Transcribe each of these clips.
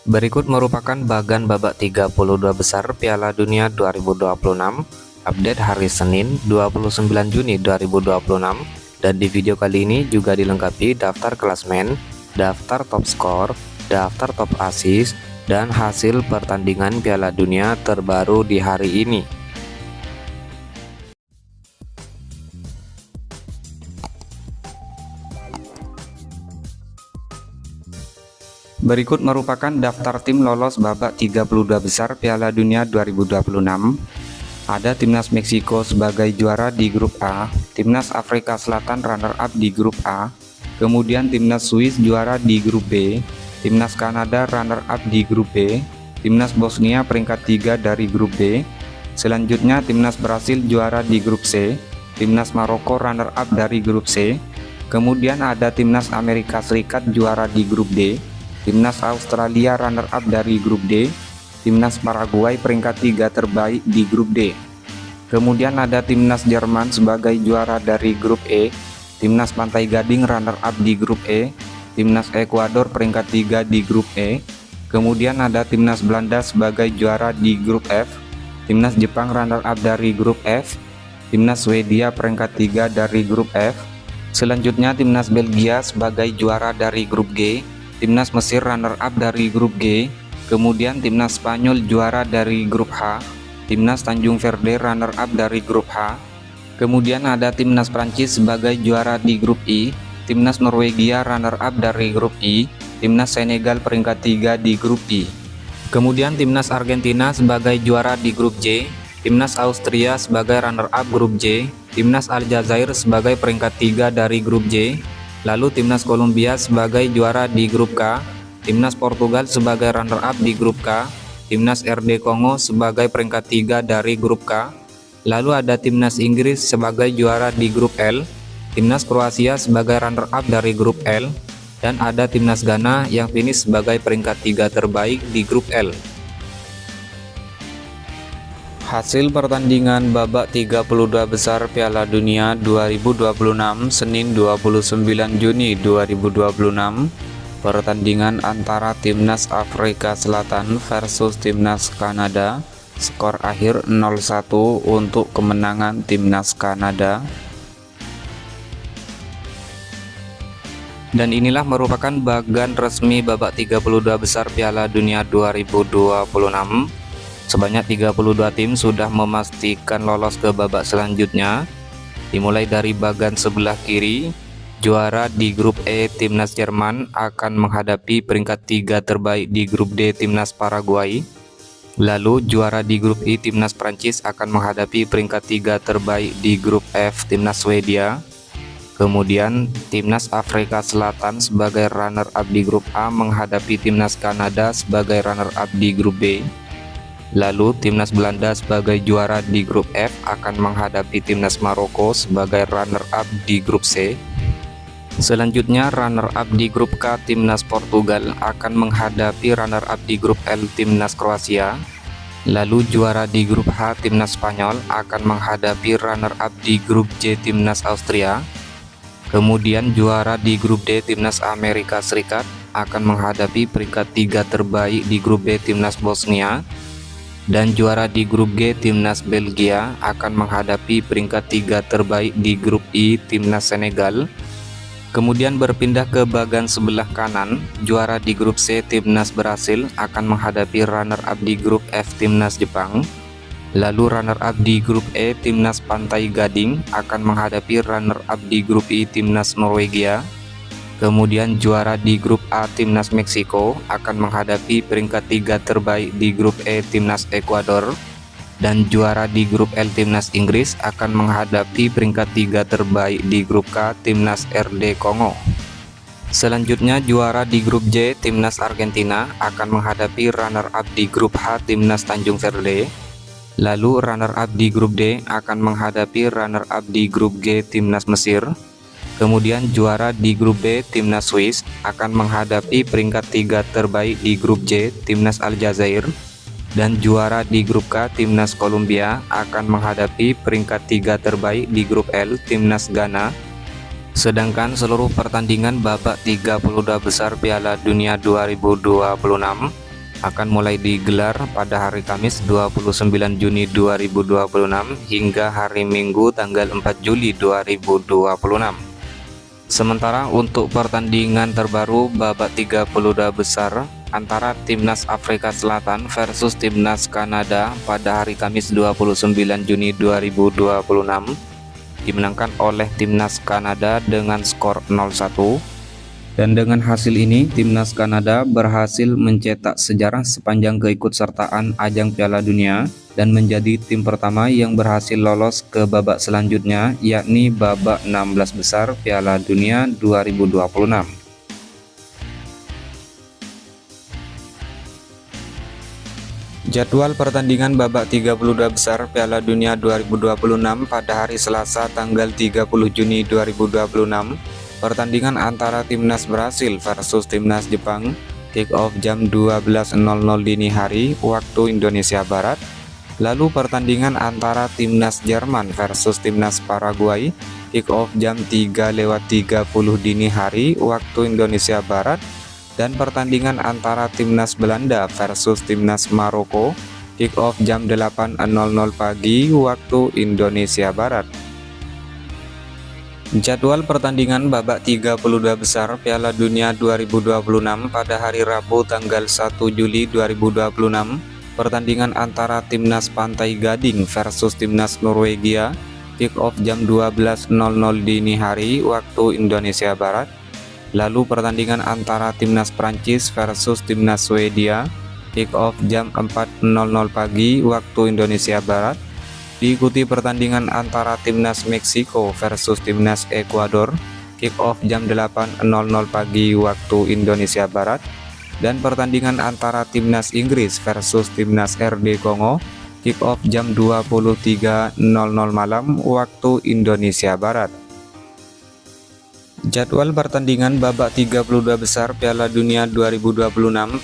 Berikut merupakan bagan babak 32 besar Piala Dunia 2026, update hari Senin 29 Juni 2026, dan di video kali ini juga dilengkapi daftar klasmen, daftar top skor, daftar top assist, dan hasil pertandingan Piala Dunia terbaru di hari ini. Berikut merupakan daftar tim lolos babak 32 besar Piala Dunia 2026. Ada Timnas Meksiko sebagai juara di grup A, Timnas Afrika Selatan runner-up di grup A, kemudian Timnas Swiss juara di grup B, Timnas Kanada runner-up di grup B, Timnas Bosnia peringkat 3 dari grup B, selanjutnya Timnas Brasil juara di grup C, Timnas Maroko runner-up dari grup C, kemudian ada Timnas Amerika Serikat juara di grup D, Timnas Australia runner-up dari grup D, Timnas Paraguay peringkat 3 terbaik di grup D. Kemudian ada Timnas Jerman sebagai juara dari grup E, Timnas Pantai Gading runner-up di grup E, Timnas Ekuador peringkat 3 di grup E. Kemudian ada Timnas Belanda sebagai juara di grup F, Timnas Jepang runner-up dari grup F, Timnas Swedia peringkat 3 dari grup F. Selanjutnya Timnas Belgia sebagai juara dari grup G, Timnas Mesir runner-up dari grup G, kemudian Timnas Spanyol juara dari grup H, Timnas Tanjung Verde runner-up dari grup H, kemudian ada Timnas Prancis sebagai juara di grup I, Timnas Norwegia runner-up dari grup I, Timnas Senegal peringkat 3 di grup I, kemudian Timnas Argentina sebagai juara di grup J, Timnas Austria sebagai runner-up grup J, Timnas Aljazair sebagai peringkat 3 dari grup J, lalu Timnas Kolombia sebagai juara di grup K, Timnas Portugal sebagai runner-up di grup K, Timnas RD Kongo sebagai peringkat 3 dari grup K, lalu ada Timnas Inggris sebagai juara di grup L, Timnas Kroasia sebagai runner-up dari grup L, dan ada Timnas Ghana yang finish sebagai peringkat 3 terbaik di grup L. Hasil pertandingan babak 32 besar Piala Dunia 2026 Senin 29 Juni 2026. Pertandingan antara Timnas Afrika Selatan versus Timnas Kanada. Skor akhir 0-1 untuk kemenangan Timnas Kanada. Dan inilah merupakan bagan resmi babak 32 besar Piala Dunia 2026. Sebanyak 32 tim sudah memastikan lolos ke babak selanjutnya. Dimulai dari bagan sebelah kiri, juara di grup E Timnas Jerman akan menghadapi peringkat 3 terbaik di grup D Timnas Paraguay. Lalu juara di grup I Timnas Prancis akan menghadapi peringkat 3 terbaik di grup F Timnas Swedia. Kemudian Timnas Afrika Selatan sebagai runner-up di grup A menghadapi Timnas Kanada sebagai runner-up di grup B. Lalu Timnas Belanda sebagai juara di grup F akan menghadapi Timnas Maroko sebagai runner-up di grup C. Selanjutnya runner-up di grup K Timnas Portugal akan menghadapi runner-up di grup L Timnas Kroasia. Lalu juara di grup H Timnas Spanyol akan menghadapi runner-up di grup J Timnas Austria. Kemudian juara di grup D Timnas Amerika Serikat akan menghadapi peringkat 3 terbaik di grup B Timnas Bosnia. Dan juara di grup G Timnas Belgia akan menghadapi peringkat 3 terbaik di grup I Timnas Senegal. Kemudian berpindah ke bagan sebelah kanan, juara di grup C Timnas Brasil akan menghadapi runner-up di grup F Timnas Jepang. Lalu runner-up di grup E Timnas Pantai Gading akan menghadapi runner-up di grup I Timnas Norwegia. Kemudian juara di grup A Timnas Meksiko akan menghadapi peringkat 3 terbaik di grup E Timnas Ekuador. Dan juara di grup L Timnas Inggris akan menghadapi peringkat 3 terbaik di grup K Timnas RD Kongo. Selanjutnya juara di grup J Timnas Argentina akan menghadapi runner-up di grup H Timnas Tanjung Verde. Lalu runner-up di grup D akan menghadapi runner-up di grup G Timnas Mesir. Kemudian juara di grup B Timnas Swiss akan menghadapi peringkat 3 terbaik di grup J Timnas Aljazair. Dan juara di grup K Timnas Kolombia akan menghadapi peringkat 3 terbaik di grup L Timnas Ghana. Sedangkan seluruh pertandingan babak 32 besar Piala Dunia 2026 akan mulai digelar pada hari Kamis 29 Juni 2026 hingga hari Minggu tanggal 4 Juli 2026. Sementara untuk pertandingan terbaru babak 32 besar antara Timnas Afrika Selatan versus Timnas Kanada pada hari Kamis 29 Juni 2026 dimenangkan oleh Timnas Kanada dengan skor 0-1. Dan dengan hasil ini, Timnas Kanada berhasil mencetak sejarah sepanjang keikutsertaan ajang Piala Dunia dan menjadi tim pertama yang berhasil lolos ke babak selanjutnya, yakni babak 16 besar Piala Dunia 2026. Jadwal pertandingan babak 32 besar Piala Dunia 2026 pada hari Selasa tanggal 30 Juni 2026. Pertandingan antara Timnas Brasil versus Timnas Jepang, kick off jam 12.00 dini hari waktu Indonesia Barat. Lalu pertandingan antara Timnas Jerman versus Timnas Paraguay, kick off jam 3:30 dini hari waktu Indonesia Barat. Dan pertandingan antara Timnas Belanda versus Timnas Maroko, kick off jam 8.00 pagi waktu Indonesia Barat. Jadwal pertandingan babak 32 besar Piala Dunia 2026 pada hari Rabu tanggal 1 Juli 2026. Pertandingan antara Timnas Pantai Gading versus Timnas Norwegia, kick off jam 12.00 dini hari waktu Indonesia Barat. Lalu pertandingan antara Timnas Prancis versus Timnas Swedia, kick off jam 4.00 pagi waktu Indonesia Barat. Diikuti pertandingan antara Timnas Meksiko versus Timnas Ekuador, kick off jam 8.00 pagi waktu Indonesia Barat. Dan pertandingan antara Timnas Inggris versus Timnas RD Kongo, kick off jam 23.00 malam waktu Indonesia Barat. Jadwal pertandingan babak 32 besar Piala Dunia 2026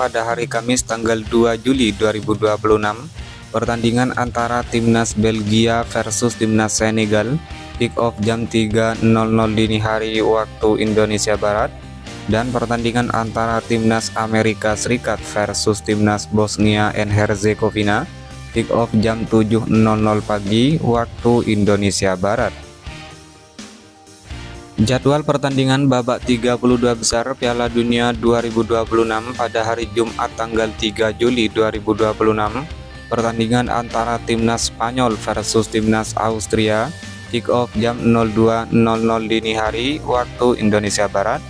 pada hari Kamis tanggal 2 Juli 2026. Pertandingan antara Timnas Belgia versus Timnas Senegal, kick off jam 3.00 dini hari waktu Indonesia Barat. Dan pertandingan antara Timnas Amerika Serikat versus Timnas Bosnia and Herzegovina, kick off jam 7.00 pagi waktu Indonesia Barat. Jadwal pertandingan babak 32 besar Piala Dunia 2026 pada hari Jumat tanggal 3 Juli 2026. Pertandingan antara Timnas Spanyol versus Timnas Austria, kick off jam 02.00 dini hari waktu Indonesia Barat.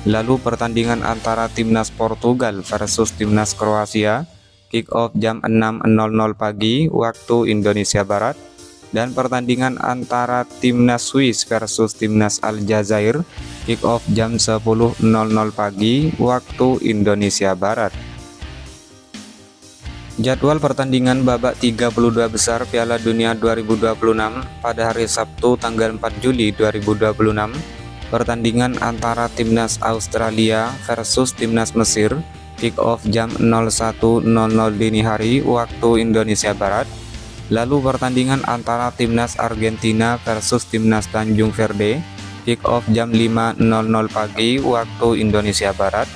Lalu pertandingan antara Timnas Portugal versus Timnas Kroasia, kick off jam 6.00 pagi waktu Indonesia Barat. Dan pertandingan antara Timnas Swiss versus Timnas Aljazair, kick off jam 10.00 pagi waktu Indonesia Barat. Jadwal pertandingan babak 32 besar Piala Dunia 2026 pada hari Sabtu tanggal 4 Juli 2026. Pertandingan antara Timnas Australia versus Timnas Mesir, kick off jam 01.00 dini hari waktu Indonesia Barat. Lalu pertandingan antara Timnas Argentina versus Timnas Tanjung Verde, kick off jam 5.00 pagi waktu Indonesia Barat.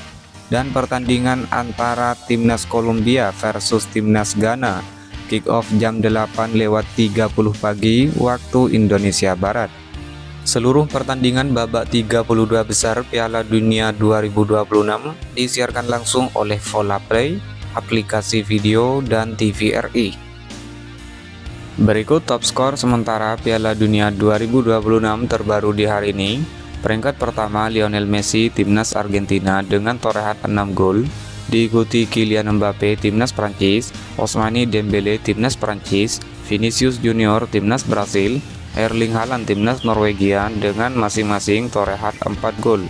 Dan pertandingan antara Timnas Kolombia versus Timnas Ghana, kick off jam 8:30 pagi waktu Indonesia Barat. Seluruh pertandingan babak 32 besar Piala Dunia 2026 disiarkan langsung oleh Volaplay, aplikasi video dan TVRI. Berikut top skor sementara Piala Dunia 2026 terbaru di hari ini. Peringkat pertama Lionel Messi Timnas Argentina dengan torehan 6 gol, diikuti Kylian Mbappe Timnas Prancis, Ousmane Dembele Timnas Prancis, Vinicius Junior Timnas Brasil, Erling Haaland Timnas Norwegia dengan masing-masing torehan 4 gol.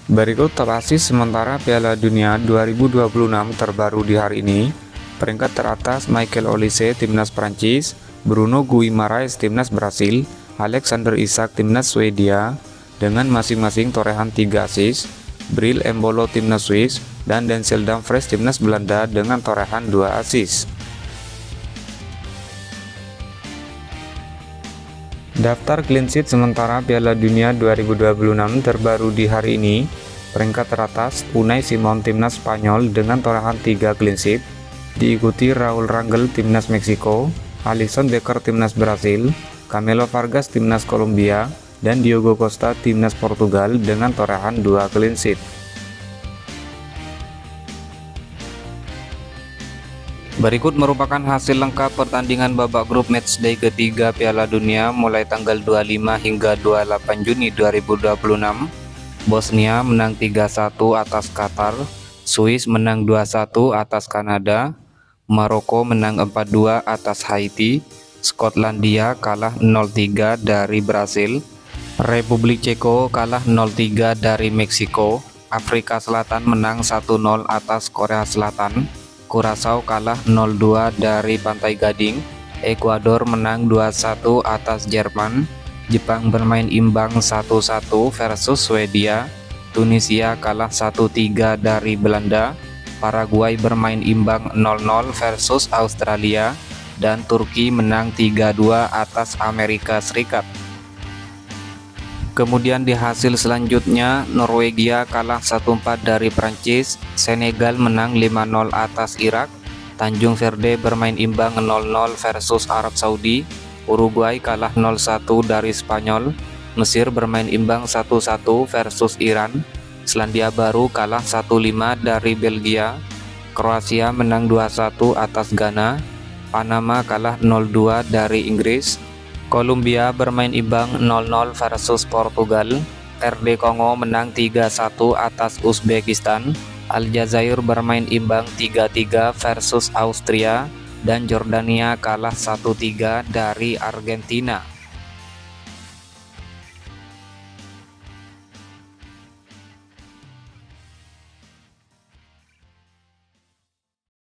Berikut top assist sementara Piala Dunia 2026 terbaru di hari ini. Peringkat teratas Michael Olise Timnas Prancis, Bruno Guimaraes Timnas Brasil, Alexander Isak Timnas Swedia dengan masing-masing torehan 3 assist, Bril Embolo Timnas Swiss, dan Denzel Dumfries Timnas Belanda dengan torehan 2 assist. Daftar clean sheet sementara Piala Dunia 2026 terbaru di hari ini. Peringkat teratas, Unai Simon timnas Spanyol dengan torehan 3 clean sheet, diikuti Raul Rangel timnas Meksiko, Alisson Becker timnas Brasil, Camilo Vargas timnas Kolombia, dan Diogo Costa timnas Portugal dengan torehan 2 clean sheet. Berikut merupakan hasil lengkap pertandingan babak grup matchday ketiga Piala Dunia mulai tanggal 25 hingga 28 Juni 2026. Bosnia menang 3-1 atas Qatar, Swiss menang 2-1 atas Kanada, Maroko menang 4-2 atas Haiti, Skotlandia kalah 0-3 dari Brasil, Republik Ceko kalah 0-3 dari Meksiko, Afrika Selatan menang 1-0 atas Korea Selatan, Curaçao kalah 0-2 dari Pantai Gading, Ekuador menang 2-1 atas Jerman, Jepang bermain imbang 1-1 versus Swedia, Tunisia kalah 1-3 dari Belanda, Paraguay bermain imbang 0-0 versus Australia, dan Turki menang 3-2 atas Amerika Serikat. Kemudian di hasil selanjutnya, Norwegia kalah 1-4 dari Prancis, Senegal menang 5-0 atas Irak, Tanjung Verde bermain imbang 0-0 versus Arab Saudi, Uruguay kalah 0-1 dari Spanyol, Mesir bermain imbang 1-1 versus Iran, Selandia Baru kalah 1-5 dari Belgia, Kroasia menang 2-1 atas Ghana, Panama kalah 0-2 dari Inggris, Kolombia bermain imbang 0-0 versus Portugal, RD Kongo menang 3-1 atas Uzbekistan, Aljazair bermain imbang 3-3 versus Austria, dan Jordania kalah 1-3 dari Argentina.